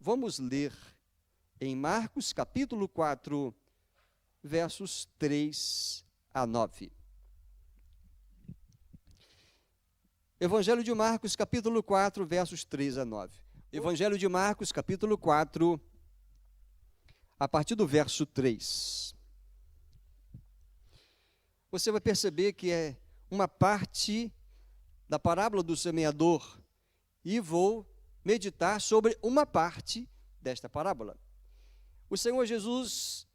Vamos ler em Marcos capítulo 4, versos 3 a 9. Evangelho de Marcos capítulo 4, versos 3 a 9. Evangelho de Marcos capítulo 4, a partir do verso 3. Você vai perceber que é uma parte da parábola do semeador, e vou meditar sobre uma parte desta parábola. O Senhor Jesus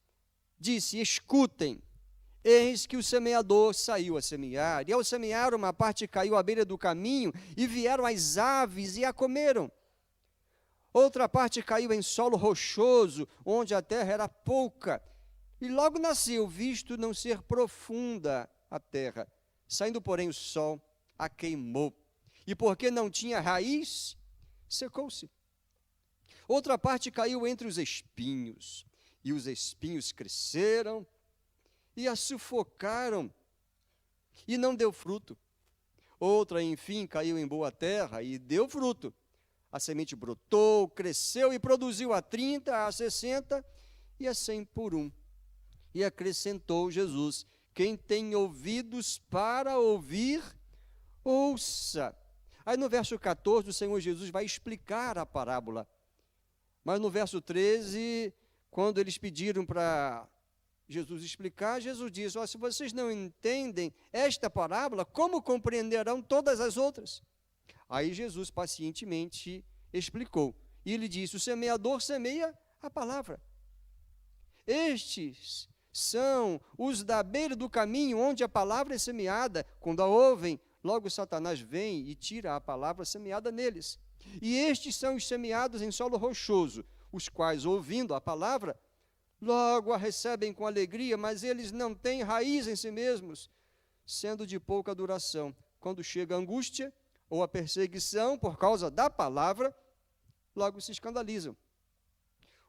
disse: escutem, eis que o semeador saiu a semear, e ao semear uma parte caiu à beira do caminho, e vieram as aves e a comeram. Outra parte caiu em solo rochoso, onde a terra era pouca, e logo nasceu, visto não ser profunda a terra. Saindo, porém, o sol a queimou, e porque não tinha raiz, secou-se. Outra parte caiu entre os espinhos, e os espinhos cresceram e a sufocaram, e não deu fruto. Outra, enfim, caiu em boa terra e deu fruto. A semente brotou, cresceu e produziu a 30, a 60 e a 100 por um. E acrescentou Jesus: quem tem ouvidos para ouvir, ouça. Aí no verso 14, o Senhor Jesus vai explicar a parábola. Mas no verso 13, quando eles pediram para Jesus explicar, Jesus diz: se vocês não entendem esta parábola, como compreenderão todas as outras? Aí Jesus pacientemente explicou. E ele disse: o semeador semeia a palavra. Estes são os da beira do caminho, onde a palavra é semeada. Quando a ouvem, logo Satanás vem e tira a palavra semeada neles. E estes são os semeados em solo rochoso, os quais, ouvindo a palavra, logo a recebem com alegria, mas eles não têm raiz em si mesmos, sendo de pouca duração. Quando chega a angústia ou a perseguição por causa da palavra, logo se escandalizam.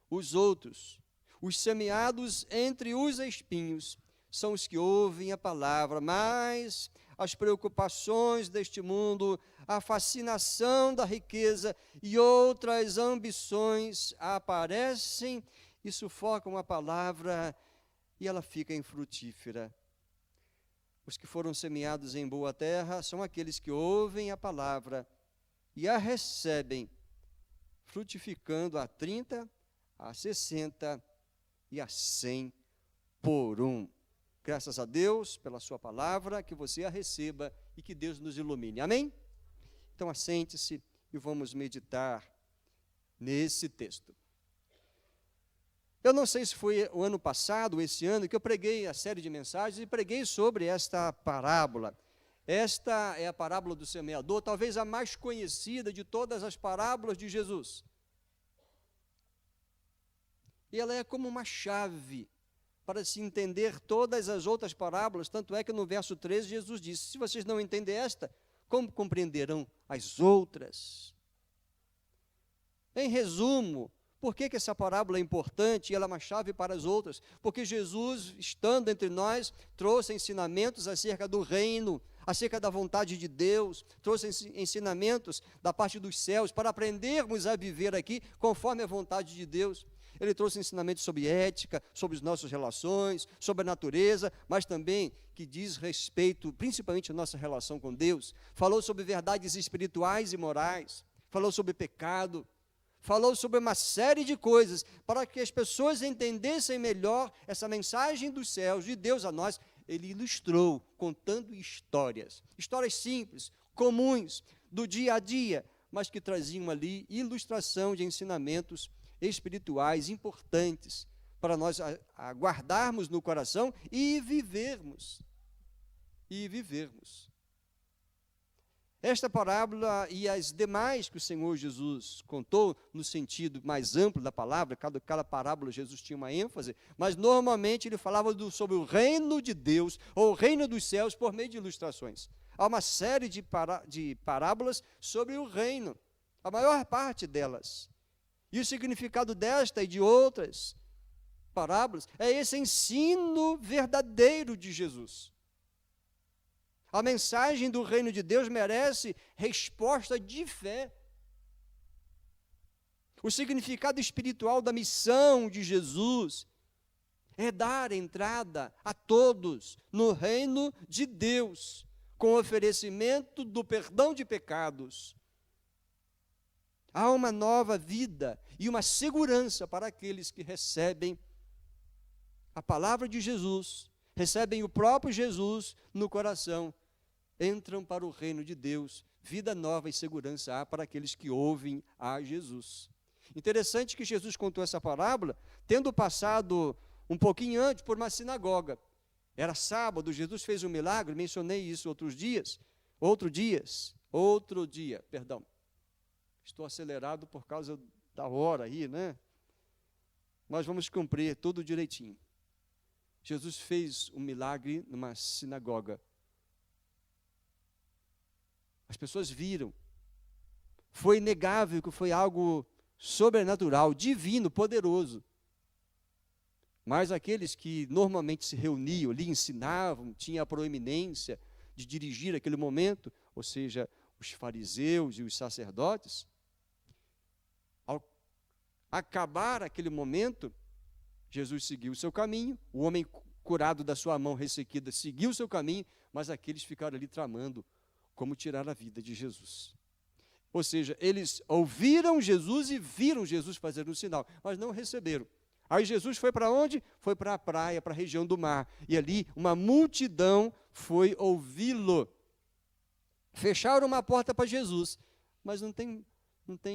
Os outros, os semeados entre os espinhos, são os que ouvem a palavra, mas as preocupações deste mundo, a fascinação da riqueza e outras ambições aparecem e sufocam a palavra, e ela fica infrutífera. Os que foram semeados em boa terra são aqueles que ouvem a palavra e a recebem, frutificando a 30, a 60 e a 100 por um. Graças a Deus pela sua palavra, que você a receba e que Deus nos ilumine. Amém? Então assente-se e vamos meditar nesse texto. Eu não sei se foi o ano passado, esse ano, que eu preguei a série de mensagens e preguei sobre esta parábola. Esta é a parábola do semeador, talvez a mais conhecida de todas as parábolas de Jesus. E ela é como uma chave para se entender todas as outras parábolas, tanto é que no verso 13 Jesus disse: se vocês não entendem esta, como compreenderão as outras? Em resumo, por que essa parábola é importante e ela é uma chave para as outras? Porque Jesus, estando entre nós, trouxe ensinamentos acerca do reino, acerca da vontade de Deus, trouxe ensinamentos da parte dos céus, para aprendermos a viver aqui conforme a vontade de Deus. Ele trouxe ensinamentos sobre ética, sobre as nossas relações, sobre a natureza, mas também que diz respeito, principalmente à nossa relação com Deus. Falou sobre verdades espirituais e morais, falou sobre pecado, falou sobre uma série de coisas, para que as pessoas entendessem melhor essa mensagem dos céus, de Deus a nós. Ele ilustrou, contando histórias simples, comuns, do dia a dia, mas que traziam ali ilustração de ensinamentos espirituais importantes, para nós guardarmos no coração e vivermos. Esta parábola e as demais que o Senhor Jesus contou, no sentido mais amplo da palavra, cada parábola Jesus tinha uma ênfase, mas normalmente ele falava sobre o reino de Deus, ou o reino dos céus, por meio de ilustrações. Há uma série de parábolas sobre o reino, a maior parte delas. E o significado desta e de outras parábolas é esse ensino verdadeiro de Jesus. A mensagem do reino de Deus merece resposta de fé. O significado espiritual da missão de Jesus é dar entrada a todos no reino de Deus, com oferecimento do perdão de pecados. Há uma nova vida e uma segurança para aqueles que recebem a palavra de Jesus, recebem o próprio Jesus no coração, entram para o reino de Deus. Vida nova e segurança há para aqueles que ouvem a Jesus. Interessante que Jesus contou essa parábola, tendo passado um pouquinho antes por uma sinagoga. Era sábado, Jesus fez um milagre, mencionei isso outro dia. Estou acelerado por causa da hora aí, né? Nós vamos cumprir tudo direitinho. Jesus fez um milagre numa sinagoga. As pessoas viram. Foi inegável que foi algo sobrenatural, divino, poderoso. Mas aqueles que normalmente se reuniam ali, ensinavam, tinham a proeminência de dirigir aquele momento, ou seja, os fariseus e os sacerdotes, ao acabar aquele momento, Jesus seguiu o seu caminho, o homem curado da sua mão ressequida seguiu o seu caminho, mas aqueles ficaram ali tramando como tirar a vida de Jesus. Ou seja, eles ouviram Jesus e viram Jesus fazer um sinal, mas não receberam. Aí Jesus foi para onde? Foi para a praia, para a região do mar. E ali uma multidão foi ouvi-lo. Fecharam uma porta para Jesus, mas não tem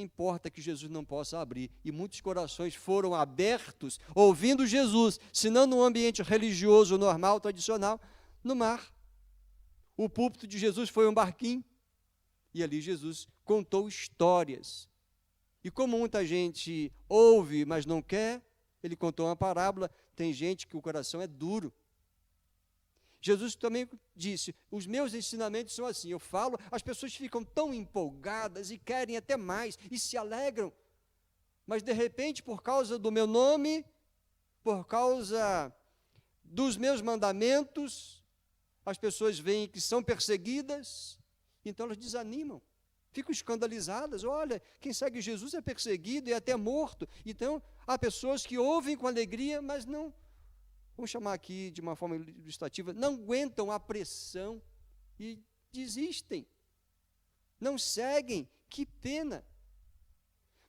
porta que Jesus não possa abrir. E muitos corações foram abertos, ouvindo Jesus, se não no ambiente religioso, normal, tradicional, no mar. O púlpito de Jesus foi um barquinho, e ali Jesus contou histórias. E como muita gente ouve, mas não quer, ele contou uma parábola. Tem gente que o coração é duro. Jesus também disse, os meus ensinamentos são assim, eu falo, as pessoas ficam tão empolgadas e querem até mais, e se alegram, mas de repente, por causa do meu nome, por causa dos meus mandamentos, as pessoas veem que são perseguidas, então elas desanimam, ficam escandalizadas. Olha, quem segue Jesus é perseguido e até morto. Então, há pessoas que ouvem com alegria, mas não, vamos chamar aqui de uma forma ilustrativa, não aguentam a pressão e desistem, não seguem. Que pena.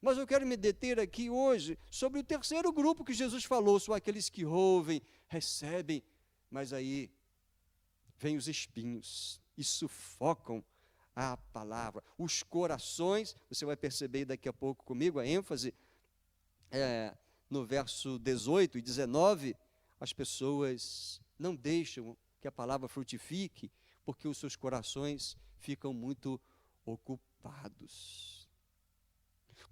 Mas eu quero me deter aqui hoje sobre o terceiro grupo que Jesus falou, são aqueles que ouvem, recebem, mas aí vêm os espinhos e sufocam a palavra. Os corações, você vai perceber daqui a pouco comigo, a ênfase no verso 18 e 19, as pessoas não deixam que a palavra frutifique, porque os seus corações ficam muito ocupados.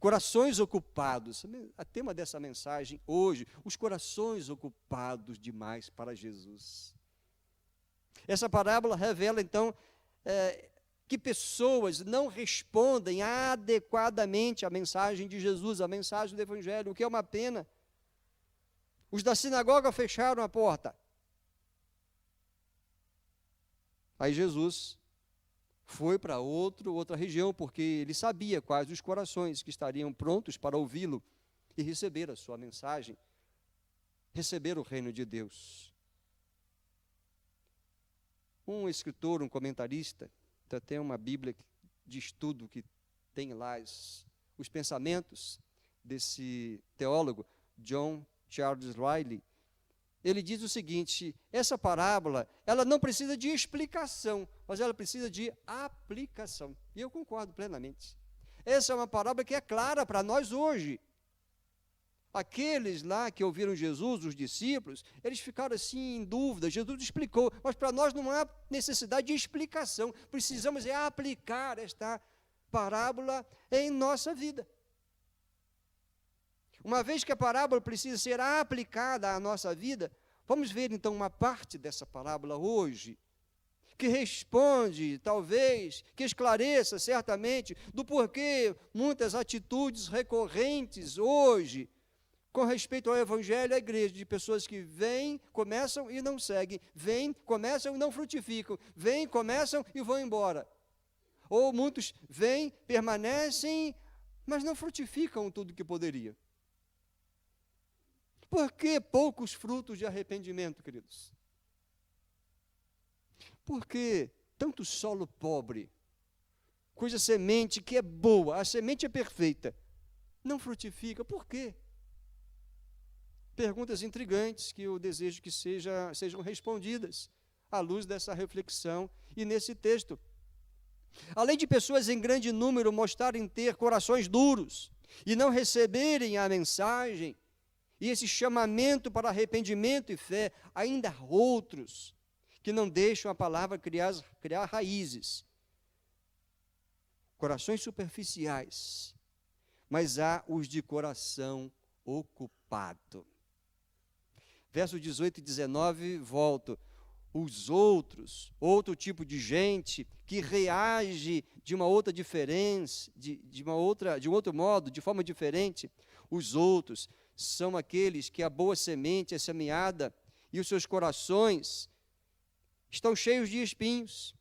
Corações ocupados, o tema dessa mensagem hoje, os corações ocupados demais para Jesus. Essa parábola revela, então, que pessoas não respondem adequadamente à mensagem de Jesus, à mensagem do Evangelho, o que é uma pena. Os da sinagoga fecharam a porta. Aí Jesus foi para outra região, porque ele sabia quais os corações que estariam prontos para ouvi-lo e receber a sua mensagem, receber o reino de Deus. Um escritor, um comentarista, tem uma Bíblia de estudo que tem lá os pensamentos desse teólogo, John Charles Riley. Ele diz o seguinte: essa parábola, ela não precisa de explicação, mas ela precisa de aplicação. E eu concordo plenamente. Essa é uma parábola que é clara para nós hoje. Aqueles lá que ouviram Jesus, os discípulos, eles ficaram assim em dúvida. Jesus explicou, mas para nós não há necessidade de explicação. Precisamos aplicar esta parábola em nossa vida. Uma vez que a parábola precisa ser aplicada à nossa vida, vamos ver então uma parte dessa parábola hoje, que responde, talvez, que esclareça certamente do porquê muitas atitudes recorrentes hoje, com respeito ao Evangelho, à igreja, de pessoas que vêm, começam e não seguem, vêm, começam e não frutificam, vêm, começam e vão embora. Ou muitos vêm, permanecem, mas não frutificam tudo que poderia. Por que poucos frutos de arrependimento, queridos? Por que tanto solo pobre, cuja semente que é boa, a semente é perfeita, não frutifica? Por quê? Perguntas intrigantes que eu desejo que sejam respondidas à luz dessa reflexão e nesse texto. Além de pessoas em grande número mostrarem ter corações duros e não receberem a mensagem e esse chamamento para arrependimento e fé, ainda há outros que não deixam a palavra criar raízes. Corações superficiais, mas há os de coração ocupado. Versos 18 e 19, volto. Os outros, outro tipo de gente que reage de uma outra diferença, de um outro modo, de forma diferente. Os outros são aqueles que a boa semente é semeada e os seus corações estão cheios de espinhos.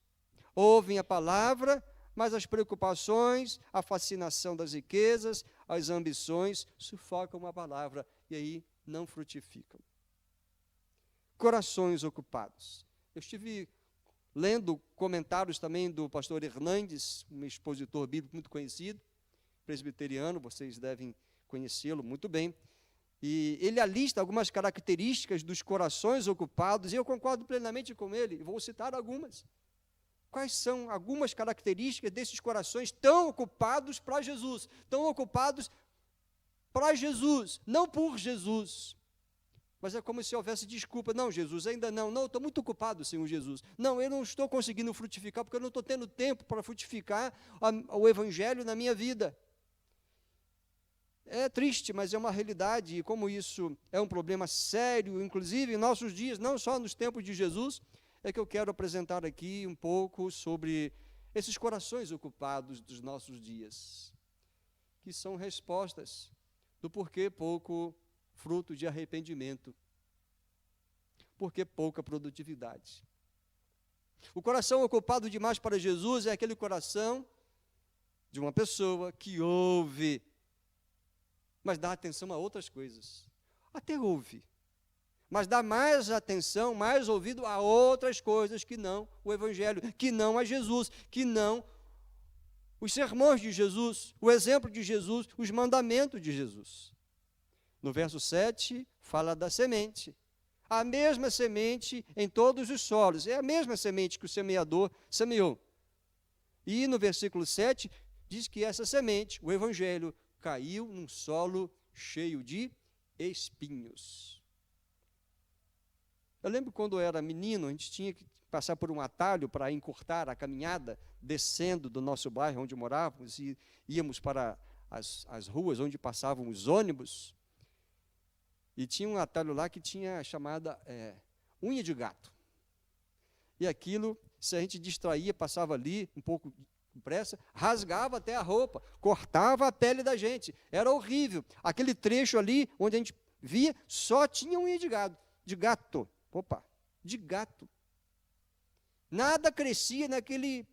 Ouvem a palavra, mas as preocupações, a fascinação das riquezas, as ambições sufocam a palavra e aí não frutificam. Corações ocupados. Eu estive lendo comentários também do pastor Hernandes, um expositor bíblico muito conhecido, presbiteriano, vocês devem conhecê-lo muito bem. E ele alista algumas características dos corações ocupados, e eu concordo plenamente com ele, vou citar algumas. Quais são algumas características desses corações tão ocupados para Jesus, tão ocupados para Jesus, não por Jesus? Mas é como se houvesse desculpa. Não, Jesus, ainda não. Não, eu estou muito ocupado, Senhor Jesus. Não, eu não estou conseguindo frutificar, porque eu não estou tendo tempo para frutificar o Evangelho na minha vida. É triste, mas é uma realidade. E como isso é um problema sério, inclusive em nossos dias, não só nos tempos de Jesus, é que eu quero apresentar aqui um pouco sobre esses corações ocupados dos nossos dias, que são respostas do porquê pouco fruto de arrependimento, porque pouca produtividade. O coração ocupado demais para Jesus é aquele coração de uma pessoa que ouve, mas dá atenção a outras coisas. Até ouve, mas dá mais atenção, mais ouvido a outras coisas que não o Evangelho, que não a Jesus, que não os sermões de Jesus, o exemplo de Jesus, os mandamentos de Jesus. No verso 7, fala da semente. A mesma semente em todos os solos. É a mesma semente que o semeador semeou. E no versículo 7, diz que essa semente, o Evangelho, caiu num solo cheio de espinhos. Eu lembro quando eu era menino, a gente tinha que passar por um atalho para encurtar a caminhada, descendo do nosso bairro onde morávamos, e íamos para as ruas onde passavam os ônibus. E tinha um atalho lá que tinha chamada unha de gato. E aquilo, se a gente distraía, passava ali um pouco com pressa, rasgava até a roupa, cortava a pele da gente. Era horrível. Aquele trecho ali, onde a gente via, só tinha unha de gato. De gato. Nada crescia naquele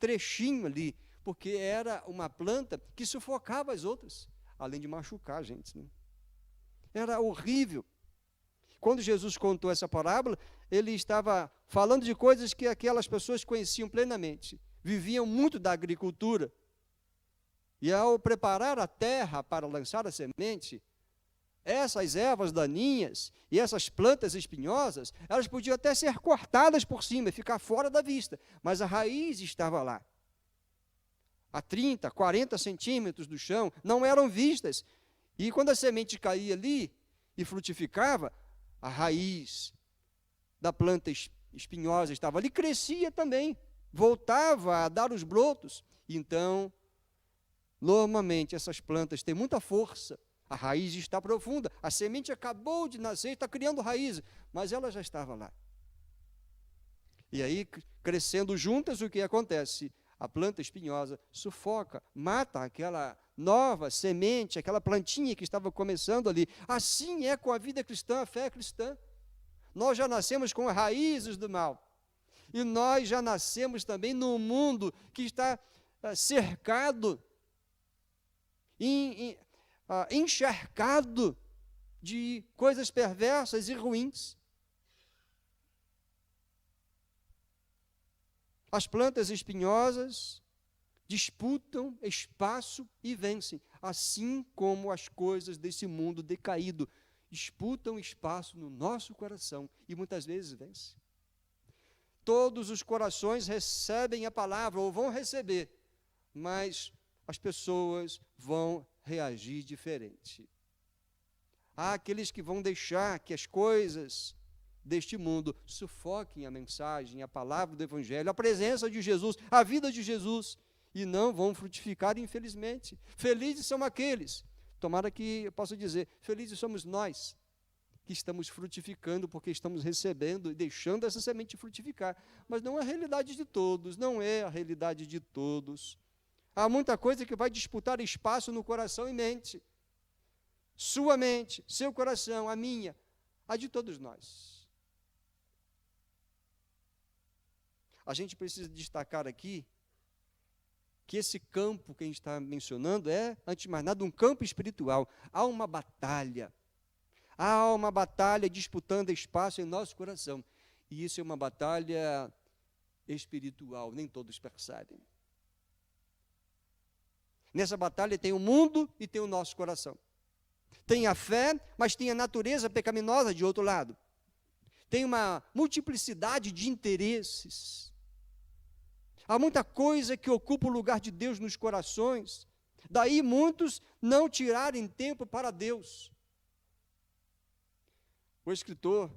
trechinho ali, porque era uma planta que sufocava as outras, além de machucar a gente, né? Era horrível. Quando Jesus contou essa parábola, ele estava falando de coisas que aquelas pessoas conheciam plenamente. Viviam muito da agricultura. E ao preparar a terra para lançar a semente, essas ervas daninhas e essas plantas espinhosas, elas podiam até ser cortadas por cima e ficar fora da vista, mas a raiz estava lá. A 30, 40 centímetros do chão, não eram vistas. E quando a semente caía ali e frutificava, a raiz da planta espinhosa estava ali, crescia também, voltava a dar os brotos. Então, normalmente essas plantas têm muita força, a raiz está profunda, a semente acabou de nascer, está criando raiz, mas ela já estava lá. E aí, crescendo juntas, o que acontece? A planta espinhosa sufoca, mata aquela nova semente, aquela plantinha que estava começando ali. Assim é com a vida cristã, a fé cristã. Nós já nascemos com raízes do mal. E nós já nascemos também num mundo que está cercado encharcado de coisas perversas e ruins. As plantas espinhosas disputam espaço e vencem, assim como as coisas desse mundo decaído disputam espaço no nosso coração e muitas vezes vencem. Todos os corações recebem a palavra ou vão receber, mas as pessoas vão reagir diferente. Há aqueles que vão deixar que as coisas deste mundo sufoquem a mensagem, a palavra do Evangelho, a presença de Jesus, a vida de Jesus, e não vão frutificar, infelizmente. Felizes são aqueles, tomara que eu possa dizer, felizes somos nós, que estamos frutificando, porque estamos recebendo e deixando essa semente frutificar. Mas não é a realidade de todos, não é a realidade de todos. Há muita coisa que vai disputar espaço no coração e mente. Sua mente, seu coração, a minha, a de todos nós. A gente precisa destacar aqui que esse campo que a gente está mencionando é, antes de mais nada, um campo espiritual. Há uma batalha. Há uma batalha disputando espaço em nosso coração. E isso é uma batalha espiritual, nem todos percebem. Nessa batalha tem o mundo e tem o nosso coração. Tem a fé, mas tem a natureza pecaminosa de outro lado. Tem uma multiplicidade de interesses. Há muita coisa que ocupa o lugar de Deus nos corações. Daí muitos não tirarem tempo para Deus. O escritor,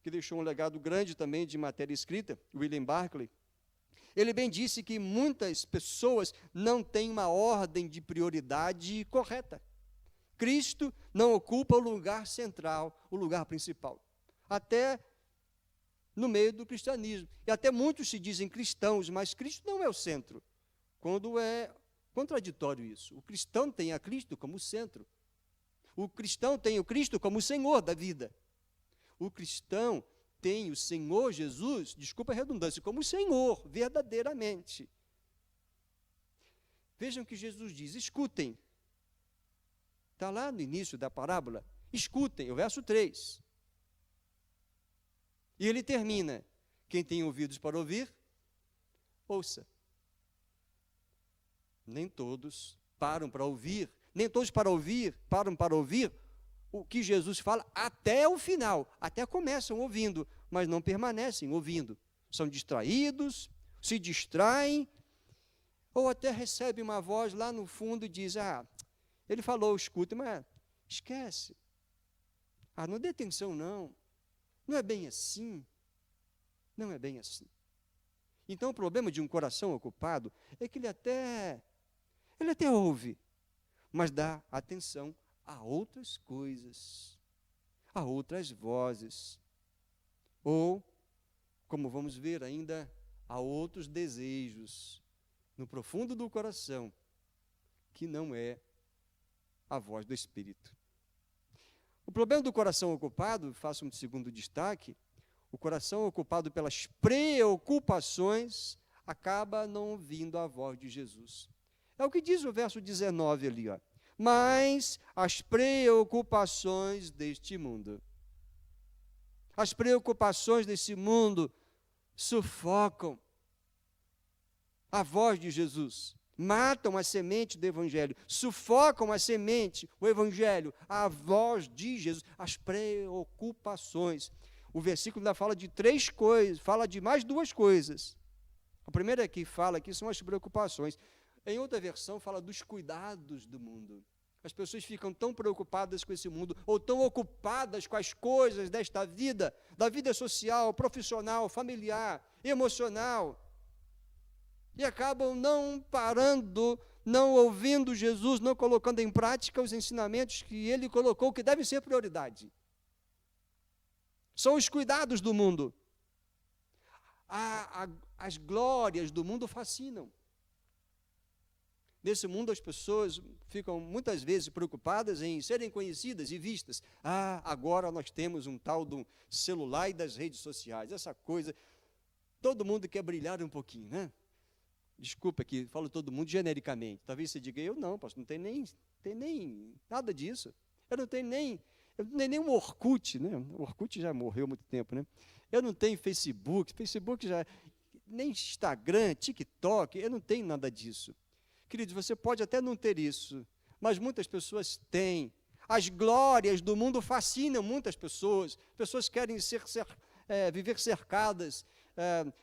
que deixou um legado grande também de matéria escrita, William Barclay, ele bem disse que muitas pessoas não têm uma ordem de prioridade correta. Cristo não ocupa o lugar central, o lugar principal. Até no meio do cristianismo. E até muitos se dizem cristãos, mas Cristo não é o centro. Quando é contraditório isso. O cristão tem a Cristo como centro. O cristão tem o Cristo como o Senhor da vida. O cristão tem o Senhor Jesus, desculpa a redundância, como o Senhor, verdadeiramente. Vejam o que Jesus diz, escutem. Está lá no início da parábola. Escutem, o verso 3. E ele termina, quem tem ouvidos para ouvir, ouça. Nem todos param para ouvir, nem todos param para ouvir o que Jesus fala até o final. Até começam ouvindo, mas não permanecem ouvindo. São distraídos, se distraem, ou até recebem uma voz lá no fundo e diz, ele falou, escute, mas esquece. Não dê atenção não. Não é bem assim. Não é bem assim. Então o problema de um coração ocupado é que ele até ouve, mas dá atenção a outras coisas, a outras vozes, ou, como vamos ver ainda, a outros desejos no profundo do coração, que não é a voz do Espírito. O problema do coração ocupado, faço um segundo destaque, o coração ocupado pelas preocupações acaba não ouvindo a voz de Jesus. É o que diz o verso 19 ali, ó. Mas as preocupações deste mundo. As preocupações desse mundo sufocam a voz de Jesus. Matam a semente do Evangelho, sufocam a semente, o Evangelho, a voz de Jesus, as preocupações. O versículo ainda fala de 3 coisas, fala de mais 2 coisas. A primeira que fala aqui são as preocupações. Em outra versão fala dos cuidados do mundo. As pessoas ficam tão preocupadas com esse mundo, ou tão ocupadas com as coisas desta vida, da vida social, profissional, familiar, emocional, e acabam não parando, não ouvindo Jesus, não colocando em prática os ensinamentos que ele colocou, que devem ser prioridade. São os cuidados do mundo. As glórias do mundo fascinam. Nesse mundo as pessoas ficam muitas vezes preocupadas em serem conhecidas e vistas. Agora nós temos um tal do celular e das redes sociais. Essa coisa, todo mundo quer brilhar um pouquinho, né? desculpa que falo todo mundo genericamente, talvez você diga, eu não, pastor, não tem nem nada disso. Eu não tenho nem um Orkut, né? O Orkut já morreu há muito tempo, né? Eu não tenho Facebook já, nem Instagram, TikTok, eu não tenho nada disso. Queridos, você pode até não ter isso, mas muitas pessoas têm. As glórias do mundo fascinam muitas pessoas. Pessoas querem viver cercadas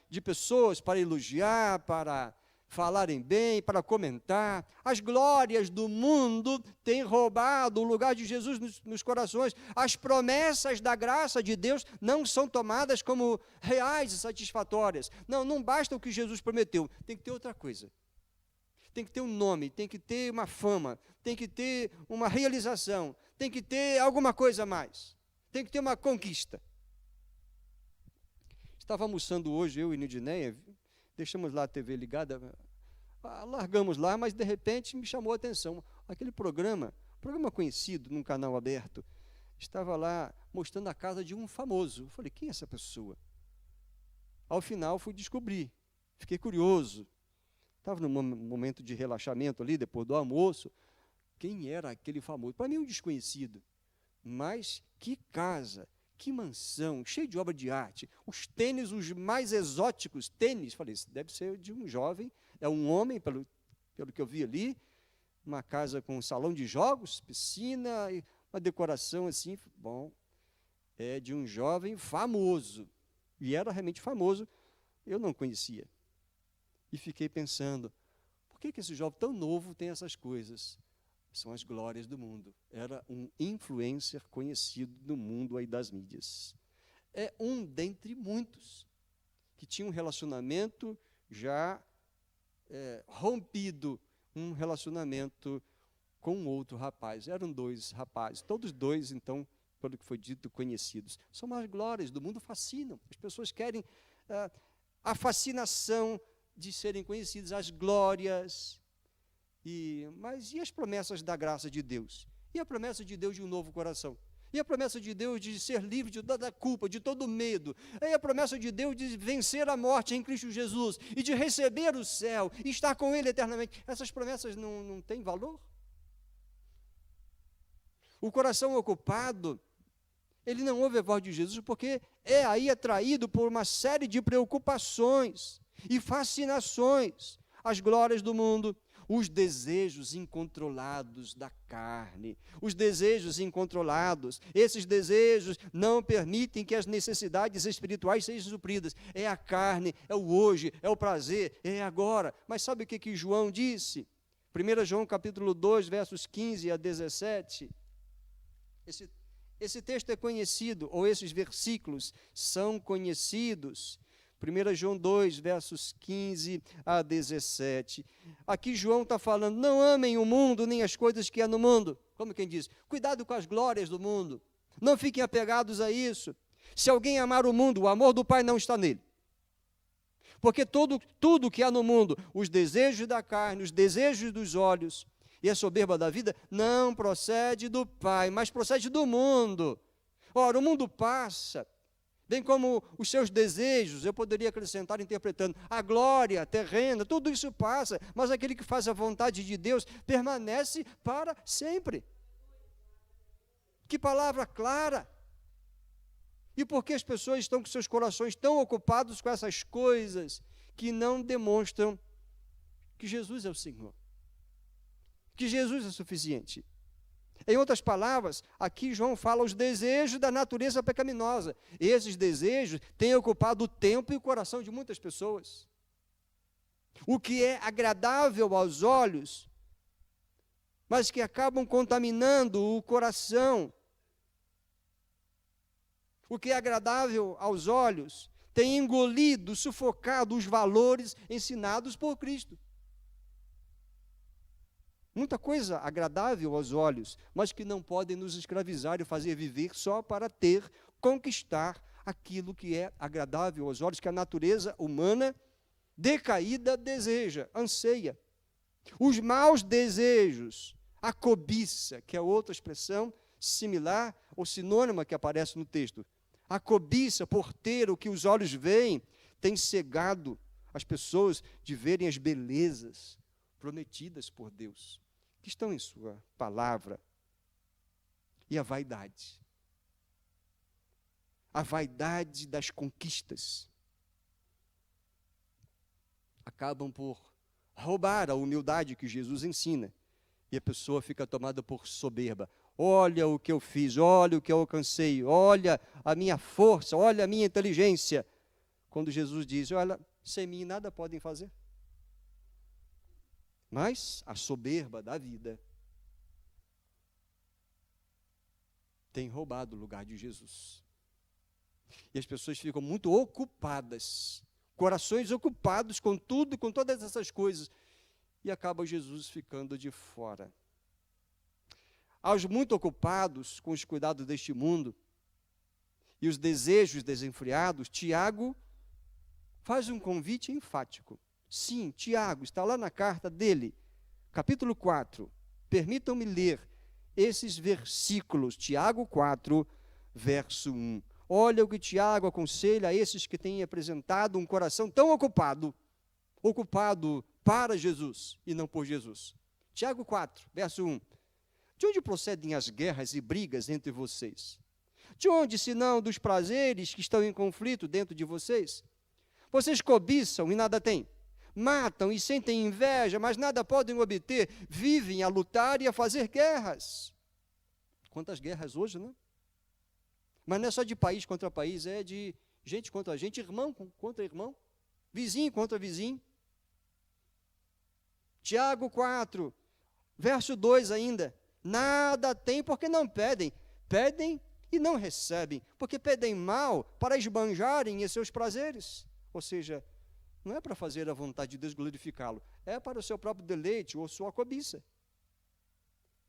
de pessoas para elogiar, para falarem bem, para comentar. As glórias do mundo têm roubado o lugar de Jesus nos corações. As promessas da graça de Deus não são tomadas como reais e satisfatórias. Não basta o que Jesus prometeu, tem que ter outra coisa. Tem que ter um nome, tem que ter uma fama, tem que ter uma realização, tem que ter alguma coisa a mais, tem que ter uma conquista. Estava almoçando hoje, eu e Nidineia, deixamos lá a TV ligada, largamos lá, mas de repente me chamou a atenção. Aquele programa conhecido, num canal aberto, estava lá mostrando a casa de um famoso. Eu falei, quem é essa pessoa? Ao final fui descobrir, fiquei curioso. Estava num momento de relaxamento ali, depois do almoço. Quem era aquele famoso? Para mim, um desconhecido. Mas que casa, que mansão, cheio de obra de arte. Os tênis, os mais exóticos tênis. Falei, isso deve ser de um jovem, é um homem, pelo que eu vi ali. Uma casa com um salão de jogos, piscina, e uma decoração assim. Bom, é de um jovem famoso. E era realmente famoso, eu não conhecia. E fiquei pensando, por que esse jovem tão novo tem essas coisas? São as glórias do mundo. Era um influencer conhecido no mundo aí das mídias. É um dentre muitos que tinha um relacionamento já rompido, um relacionamento com outro rapaz. Eram dois rapazes, todos dois, então, pelo que foi dito, conhecidos. São as glórias do mundo, fascinam. As pessoas querem a fascinação de serem conhecidos, as glórias, mas e as promessas da graça de Deus? E a promessa de Deus de um novo coração? E a promessa de Deus de ser livre de toda a culpa, de todo medo? E a promessa de Deus de vencer a morte em Cristo Jesus e de receber o céu e estar com Ele eternamente? Essas promessas não têm valor? O coração ocupado, ele não ouve a voz de Jesus porque é aí atraído por uma série de preocupações e fascinações, as glórias do mundo, os desejos incontrolados da carne, os desejos incontrolados, esses desejos não permitem que as necessidades espirituais sejam supridas. É a carne, é o hoje, é o prazer, é agora. Mas sabe o que João disse? 1 João capítulo 2, versos 15 a 17. Esse texto é conhecido, ou esses versículos são conhecidos. 1 João 2, versos 15 a 17. Aqui João está falando, não amem o mundo, nem as coisas que há no mundo. Como quem diz, cuidado com as glórias do mundo. Não fiquem apegados a isso. Se alguém amar o mundo, o amor do Pai não está nele. Porque tudo que há no mundo, os desejos da carne, os desejos dos olhos e a soberba da vida, não procede do Pai, mas procede do mundo. Ora, o mundo passa, bem como os seus desejos, eu poderia acrescentar interpretando, a glória terrena, tudo isso passa, mas aquele que faz a vontade de Deus permanece para sempre. Que palavra clara! E por que as pessoas estão com seus corações tão ocupados com essas coisas que não demonstram que Jesus é o Senhor? Que Jesus é suficiente? Em outras palavras, aqui João fala os desejos da natureza pecaminosa. Esses desejos têm ocupado o tempo e o coração de muitas pessoas. O que é agradável aos olhos, mas que acabam contaminando o coração. O que é agradável aos olhos tem engolido, sufocado os valores ensinados por Cristo. Muita coisa agradável aos olhos, mas que não podem nos escravizar e fazer viver só para conquistar aquilo que é agradável aos olhos, que a natureza humana decaída deseja, anseia. Os maus desejos, a cobiça, que é outra expressão similar ou sinônima que aparece no texto. A cobiça por ter o que os olhos veem tem cegado as pessoas de verem as belezas prometidas por Deus, que estão em sua palavra. E a vaidade das conquistas, acabam por roubar a humildade que Jesus ensina, e a pessoa fica tomada por soberba. Olha o que eu fiz, olha o que eu alcancei, olha a minha força, olha a minha inteligência. Quando Jesus diz, olha, sem mim nada podem fazer. Mas a soberba da vida tem roubado o lugar de Jesus. E as pessoas ficam muito ocupadas, corações ocupados com tudo, com todas essas coisas, e acaba Jesus ficando de fora. Aos muito ocupados com os cuidados deste mundo e os desejos desenfreados, Tiago faz um convite enfático. Sim, Tiago, está lá na carta dele, capítulo 4. Permitam-me ler esses versículos, Tiago 4, verso 1. Olha o que Tiago aconselha a esses que têm apresentado um coração tão ocupado para Jesus e não por Jesus. Tiago 4, verso 1. De onde procedem as guerras e brigas entre vocês? De onde, senão dos prazeres que estão em conflito dentro de vocês? Vocês cobiçam e nada têm. Matam e sentem inveja, mas nada podem obter. Vivem a lutar e a fazer guerras. Quantas guerras hoje, não? Mas não é só de país contra país, é de gente contra gente, irmão contra irmão, vizinho contra vizinho. Tiago 4, verso 2 ainda. Nada tem porque não pedem. Pedem e não recebem, porque pedem mal para esbanjarem em seus prazeres. Ou seja, não é para fazer a vontade de Deus, glorificá-lo, é para o seu próprio deleite ou sua cobiça.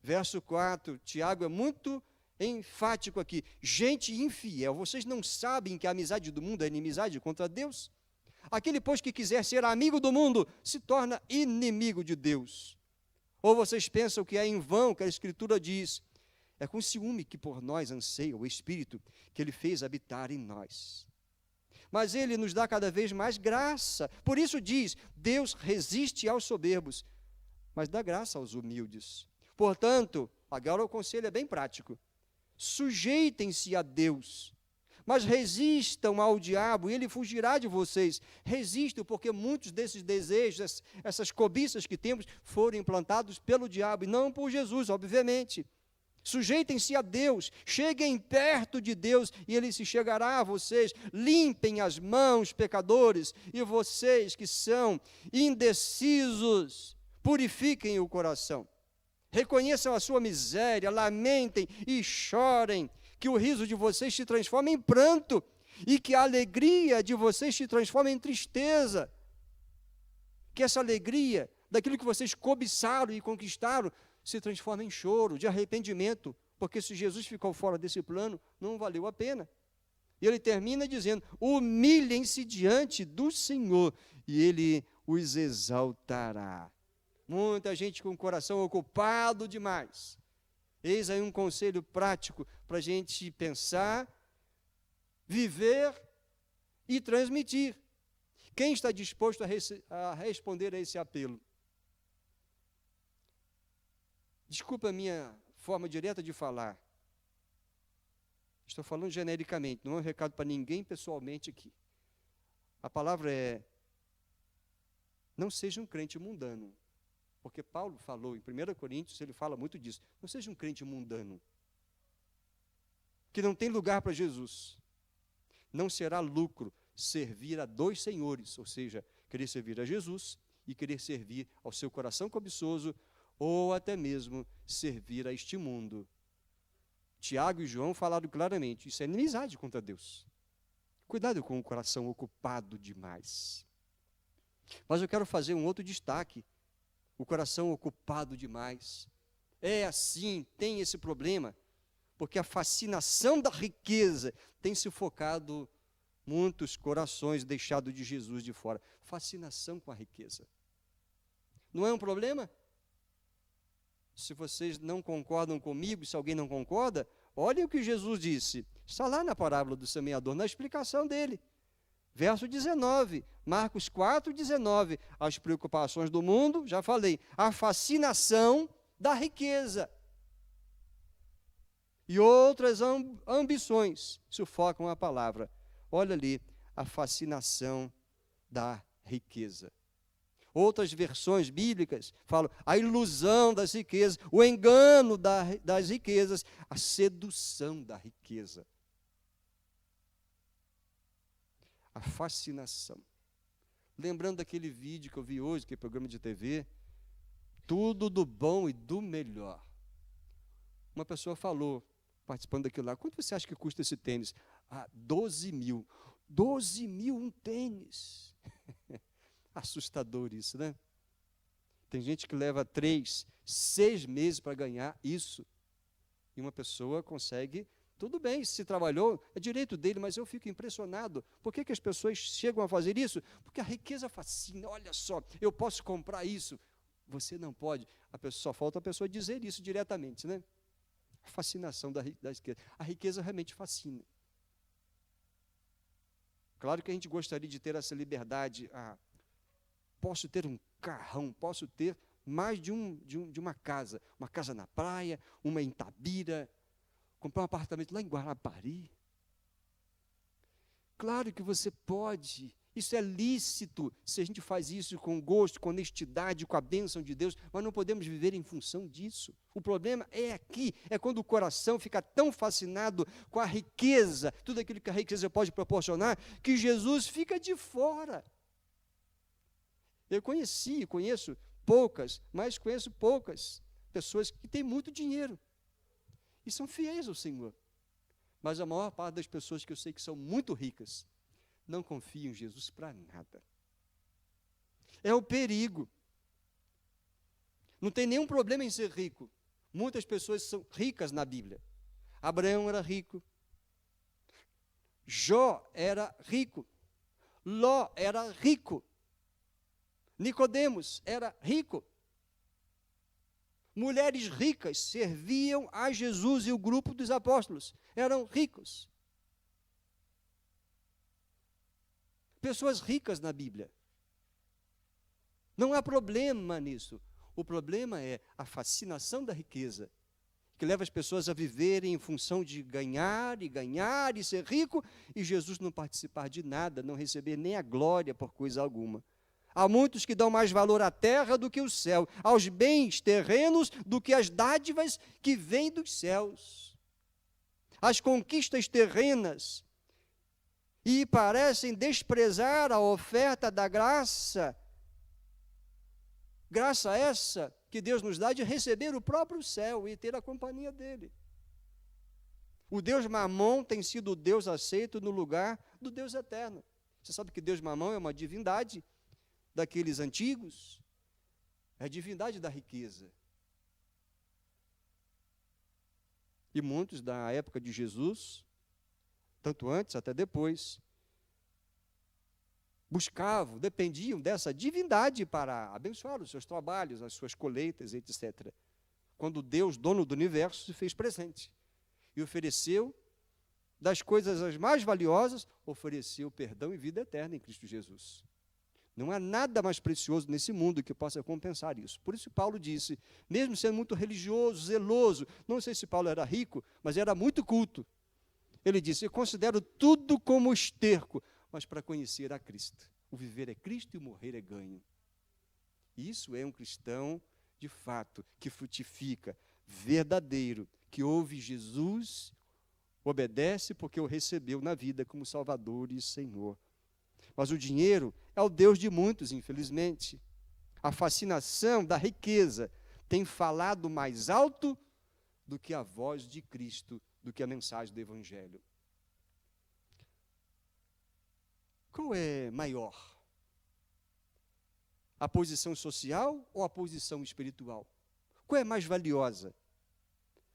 Verso 4, Tiago é muito enfático aqui. Gente infiel, vocês não sabem que a amizade do mundo é inimizade contra Deus? Aquele, pois, que quiser ser amigo do mundo, se torna inimigo de Deus. Ou vocês pensam que é em vão que a Escritura diz, é com ciúme que por nós anseia o Espírito que Ele fez habitar em nós. Mas Ele nos dá cada vez mais graça. Por isso diz, Deus resiste aos soberbos, mas dá graça aos humildes. Portanto, agora o conselho é bem prático. Sujeitem-se a Deus, mas resistam ao diabo e ele fugirá de vocês. Resistam, porque muitos desses desejos, essas cobiças que temos, foram implantados pelo diabo e não por Jesus, obviamente. Sujeitem-se a Deus, cheguem perto de Deus e Ele se chegará a vocês. Limpem as mãos, pecadores, e vocês que são indecisos, purifiquem o coração. Reconheçam a sua miséria, lamentem e chorem, que o riso de vocês se transforme em pranto e que a alegria de vocês se transforme em tristeza. Que essa alegria daquilo que vocês cobiçaram e conquistaram se transforma em choro, de arrependimento, porque se Jesus ficou fora desse plano, não valeu a pena. E ele termina dizendo, humilhem-se diante do Senhor, e Ele os exaltará. Muita gente com o coração ocupado demais. Eis aí um conselho prático para a gente pensar, viver e transmitir. Quem está disposto a responder a esse apelo? Desculpa a minha forma direta de falar. Estou falando genericamente, não é um recado para ninguém pessoalmente aqui. A palavra é, não seja um crente mundano. Porque Paulo falou em 1 Coríntios, ele fala muito disso. Não seja um crente mundano, que não tem lugar para Jesus. Não será lucro servir a dois senhores, ou seja, querer servir a Jesus e querer servir ao seu coração cobiçoso, ou até mesmo servir a este mundo. Tiago e João falaram claramente, isso é inimizade contra Deus. Cuidado com o coração ocupado demais. Mas eu quero fazer um outro destaque. O coração ocupado demais. É assim, tem esse problema, porque a fascinação da riqueza tem sufocado muitos corações, deixado de Jesus de fora. Fascinação com a riqueza. Não é um problema? Se vocês não concordam comigo, se alguém não concorda, olhem o que Jesus disse. Está lá na parábola do semeador, na explicação dele. Verso 19, Marcos 4, 19. As preocupações do mundo, já falei, a fascinação da riqueza e outras ambições sufocam a palavra. Olha ali, a fascinação da riqueza. Outras versões bíblicas falam a ilusão das riquezas, o engano das riquezas, a sedução da riqueza. A fascinação. Lembrando daquele vídeo que eu vi hoje, que é programa de TV, tudo do bom e do melhor. Uma pessoa falou, participando daquilo lá, quanto você acha que custa esse tênis? 12 mil. 12 mil um tênis. Assustador isso, né? Tem gente que leva 3, 6 meses para ganhar isso. E uma pessoa consegue, tudo bem, se trabalhou, é direito dele, mas eu fico impressionado. Por que as pessoas chegam a fazer isso? Porque a riqueza fascina. Olha só, eu posso comprar isso. Você não pode. Só falta a pessoa dizer isso diretamente, né? A fascinação da riqueza. A riqueza realmente fascina. Claro que a gente gostaria de ter essa liberdade. Posso ter um carrão, posso ter mais de uma casa na praia, uma em Itabira, comprar um apartamento lá em Guarapari. Claro que você pode, isso é lícito, se a gente faz isso com gosto, com honestidade, com a bênção de Deus, mas não podemos viver em função disso. O problema é aqui, é quando o coração fica tão fascinado com a riqueza, tudo aquilo que a riqueza pode proporcionar, que Jesus fica de fora. Eu conheço poucas, mas conheço poucas pessoas que têm muito dinheiro e são fiéis ao Senhor. Mas a maior parte das pessoas que eu sei que são muito ricas não confiam em Jesus para nada. É o perigo. Não tem nenhum problema em ser rico. Muitas pessoas são ricas na Bíblia. Abraão era rico. Jó era rico. Ló era rico. Nicodemos era rico. Mulheres ricas serviam a Jesus e o grupo dos apóstolos eram ricos. Pessoas ricas na Bíblia. Não há problema nisso. O problema é a fascinação da riqueza, que leva as pessoas a viverem em função de ganhar e ser rico, e Jesus não participar de nada, não receber nem a glória por coisa alguma. Há muitos que dão mais valor à terra do que o céu, aos bens terrenos do que às dádivas que vêm dos céus. As conquistas terrenas, e parecem desprezar a oferta da graça essa que Deus nos dá de receber o próprio céu e ter a companhia dele. O Deus Mamon tem sido o Deus aceito no lugar do Deus eterno. Você sabe que Deus Mamon é uma divindade daqueles antigos, é a divindade da riqueza. E muitos da época de Jesus, tanto antes até depois, buscavam, dependiam dessa divindade para abençoar os seus trabalhos, as suas colheitas, etc. Quando Deus, dono do universo, se fez presente e ofereceu, das coisas as mais valiosas, ofereceu perdão e vida eterna em Cristo Jesus. Não há nada mais precioso nesse mundo que possa compensar isso. Por isso Paulo disse, mesmo sendo muito religioso, zeloso, não sei se Paulo era rico, mas era muito culto. Ele disse, eu considero tudo como esterco, mas para conhecer a Cristo. O viver é Cristo e o morrer é ganho. Isso é um cristão, de fato, que frutifica, verdadeiro, que ouve Jesus, obedece porque o recebeu na vida como Salvador e Senhor. Mas o dinheiro é o Deus de muitos, infelizmente. A fascinação da riqueza tem falado mais alto do que a voz de Cristo, do que a mensagem do Evangelho. Qual é maior? A posição social ou a posição espiritual? Qual é mais valiosa?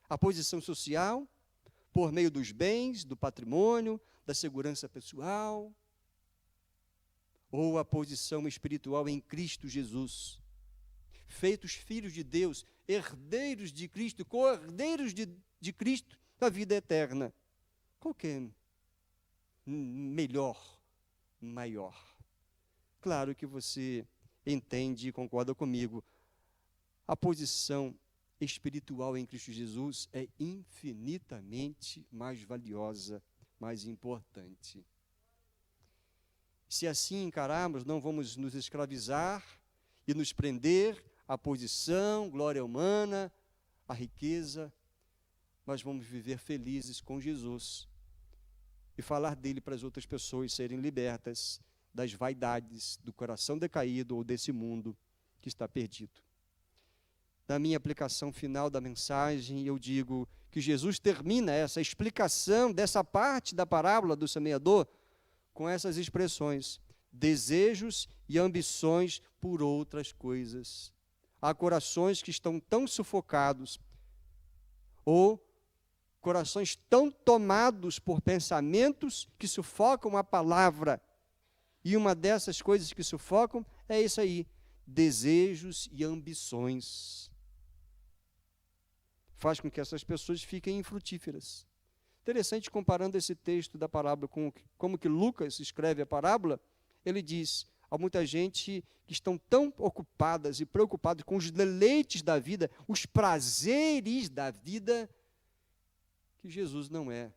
A posição social, por meio dos bens, do patrimônio, da segurança pessoal, ou a posição espiritual em Cristo Jesus, feitos filhos de Deus, herdeiros de Cristo, co-herdeiros de Cristo, da vida eterna. Qual que é melhor? maior. Claro que você entende e concorda comigo. A posição espiritual em Cristo Jesus é infinitamente mais valiosa, mais importante. Se assim encararmos, não vamos nos escravizar e nos prender à posição, glória humana, à riqueza, mas vamos viver felizes com Jesus e falar dele para as outras pessoas serem libertas das vaidades do coração decaído ou desse mundo que está perdido. Na minha aplicação final da mensagem, eu digo que Jesus termina essa explicação dessa parte da parábola do semeador com essas expressões: desejos e ambições por outras coisas. Há corações que estão tão sufocados, ou corações tão tomados por pensamentos que sufocam a palavra. E uma dessas coisas que sufocam é isso aí: desejos e ambições. Faz com que essas pessoas fiquem infrutíferas. Interessante, comparando esse texto da parábola com como que Lucas escreve a parábola, ele diz: há muita gente que estão tão ocupadas e preocupadas com os deleites da vida, os prazeres da vida, que Jesus não é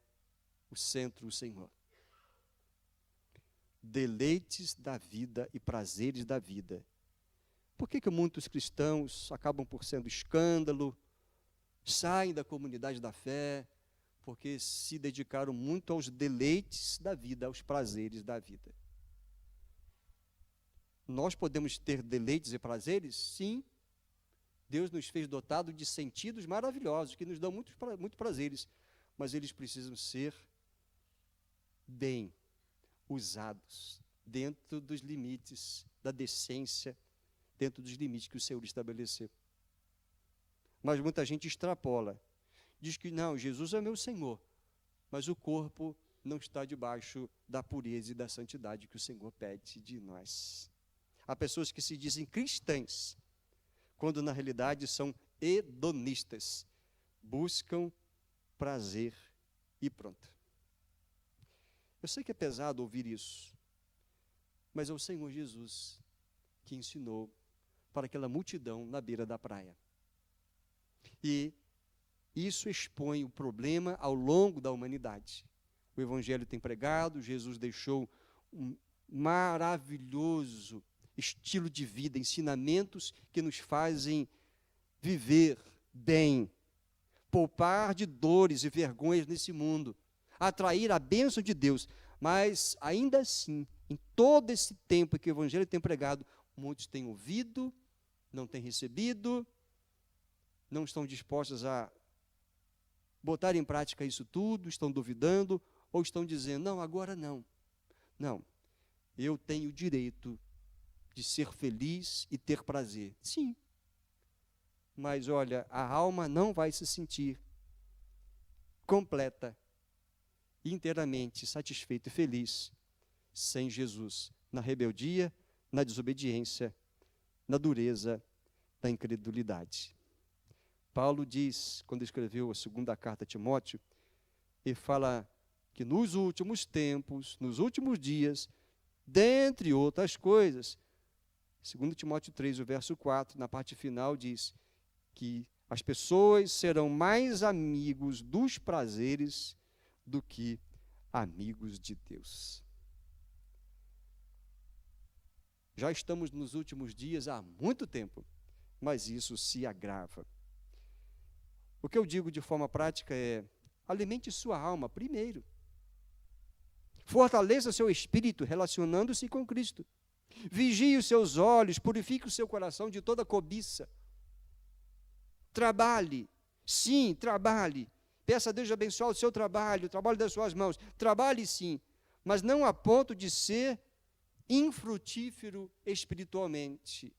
o centro, o Senhor. Deleites da vida e prazeres da vida. Por que muitos cristãos acabam por sendo escândalo, saem da comunidade da fé? Porque se dedicaram muito aos deleites da vida, aos prazeres da vida. Nós podemos ter deleites e prazeres? Sim. Deus nos fez dotado de sentidos maravilhosos, que nos dão muitos prazeres, mas eles precisam ser bem usados, dentro dos limites da decência, dentro dos limites que o Senhor estabeleceu. Mas muita gente extrapola, diz que não, Jesus é meu Senhor, mas o corpo não está debaixo da pureza e da santidade que o Senhor pede de nós. Há pessoas que se dizem cristãs, quando na realidade são hedonistas, buscam prazer e pronto. Eu sei que é pesado ouvir isso, mas é o Senhor Jesus que ensinou para aquela multidão na beira da praia. E isso expõe o problema ao longo da humanidade. O Evangelho tem pregado, Jesus deixou um maravilhoso estilo de vida, ensinamentos que nos fazem viver bem, poupar de dores e vergonhas nesse mundo, atrair a bênção de Deus. Mas, ainda assim, em todo esse tempo que o Evangelho tem pregado, muitos têm ouvido, não têm recebido, não estão dispostos a botar em prática isso tudo, estão duvidando, ou estão dizendo: não, agora não. Não, eu tenho o direito de ser feliz e ter prazer. Sim, mas olha, a alma não vai se sentir completa, inteiramente satisfeita e feliz sem Jesus, na rebeldia, na desobediência, na dureza, na incredulidade. Paulo diz, quando escreveu a segunda carta a Timóteo, ele fala que nos últimos tempos, nos últimos dias, dentre outras coisas, 2 Timóteo 3, o verso 4, na parte final, diz que as pessoas serão mais amigos dos prazeres do que amigos de Deus. Já estamos nos últimos dias há muito tempo, mas isso se agrava. O que eu digo de forma prática é: alimente sua alma primeiro. Fortaleça seu espírito relacionando-se com Cristo. Vigie os seus olhos, purifique o seu coração de toda cobiça. Trabalhe, sim, trabalhe. Peça a Deus de abençoar o seu trabalho, o trabalho das suas mãos. Trabalhe sim, mas não a ponto de ser infrutífero espiritualmente.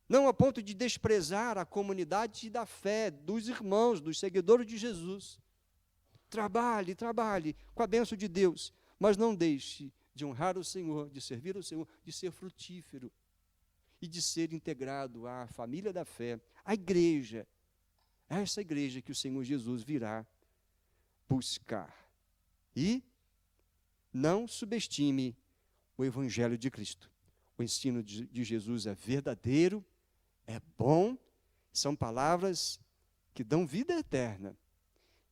Não a ponto de desprezar a comunidade da fé, dos irmãos, dos seguidores de Jesus. Trabalhe, trabalhe com a bênção de Deus, mas não deixe de honrar o Senhor, de servir o Senhor, de ser frutífero e de ser integrado à família da fé, à igreja, essa igreja que o Senhor Jesus virá buscar. E não subestime o Evangelho de Cristo. O ensino de Jesus é verdadeiro, é bom, são palavras que dão vida eterna.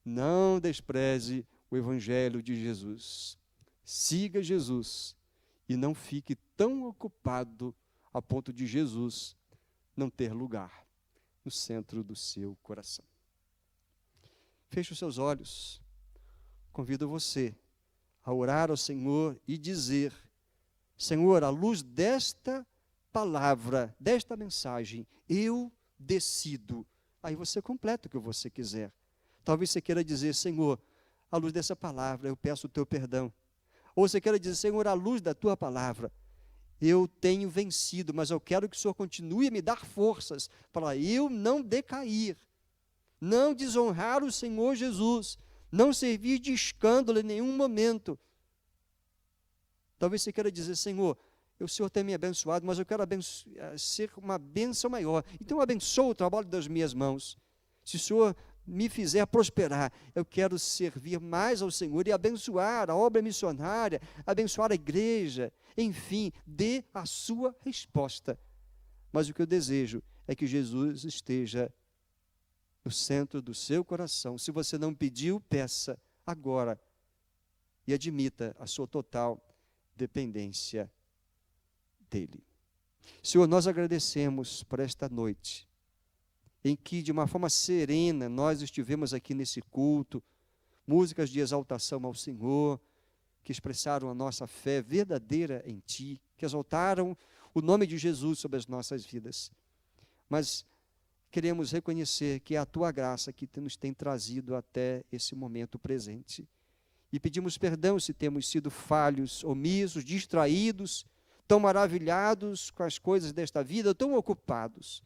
Não despreze o Evangelho de Jesus. Siga Jesus e não fique tão ocupado a ponto de Jesus não ter lugar no centro do seu coração. Feche os seus olhos. Convido você a orar ao Senhor e dizer: Senhor, à luz desta palavra, desta mensagem, eu decido. Aí você completa o que você quiser. Talvez você queira dizer: Senhor, à luz dessa palavra, eu peço o teu perdão. Ou você queira dizer: Senhor, à luz da tua palavra, eu tenho vencido, mas eu quero que o Senhor continue a me dar forças para eu não decair, não desonrar o Senhor Jesus, não servir de escândalo em nenhum momento. Talvez você queira dizer: Senhor, o Senhor tem me abençoado, mas eu quero ser uma bênção maior. Então abençoa o trabalho das minhas mãos. Se o Senhor me fizer prosperar, eu quero servir mais ao Senhor e abençoar a obra missionária, abençoar a igreja, enfim, dê a sua resposta. Mas o que eu desejo é que Jesus esteja no centro do seu coração. Se você não pediu, peça agora e admita a sua total dependência dele. Senhor, nós agradecemos por esta noite, em que de uma forma serena nós estivemos aqui nesse culto, músicas de exaltação ao Senhor, que expressaram a nossa fé verdadeira em Ti, que exaltaram o nome de Jesus sobre as nossas vidas. Mas queremos reconhecer que é a Tua graça que nos tem trazido até esse momento presente. E pedimos perdão se temos sido falhos, omissos, distraídos, tão maravilhados com as coisas desta vida, tão ocupados,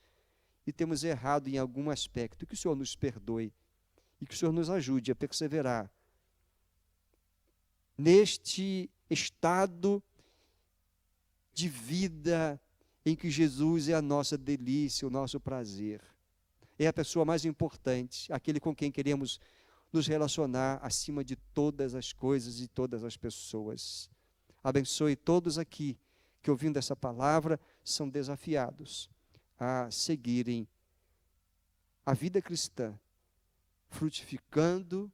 e temos errado em algum aspecto. Que o Senhor nos perdoe e que o Senhor nos ajude a perseverar neste estado de vida em que Jesus é a nossa delícia, o nosso prazer. É a pessoa mais importante, aquele com quem queremos nos relacionar acima de todas as coisas e todas as pessoas. Abençoe todos aqui que, ouvindo essa palavra, são desafiados a seguirem a vida cristã, frutificando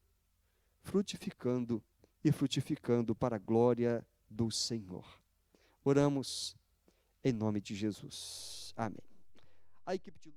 e frutificando para a glória do Senhor. Oramos em nome de Jesus. Amém. A equipe de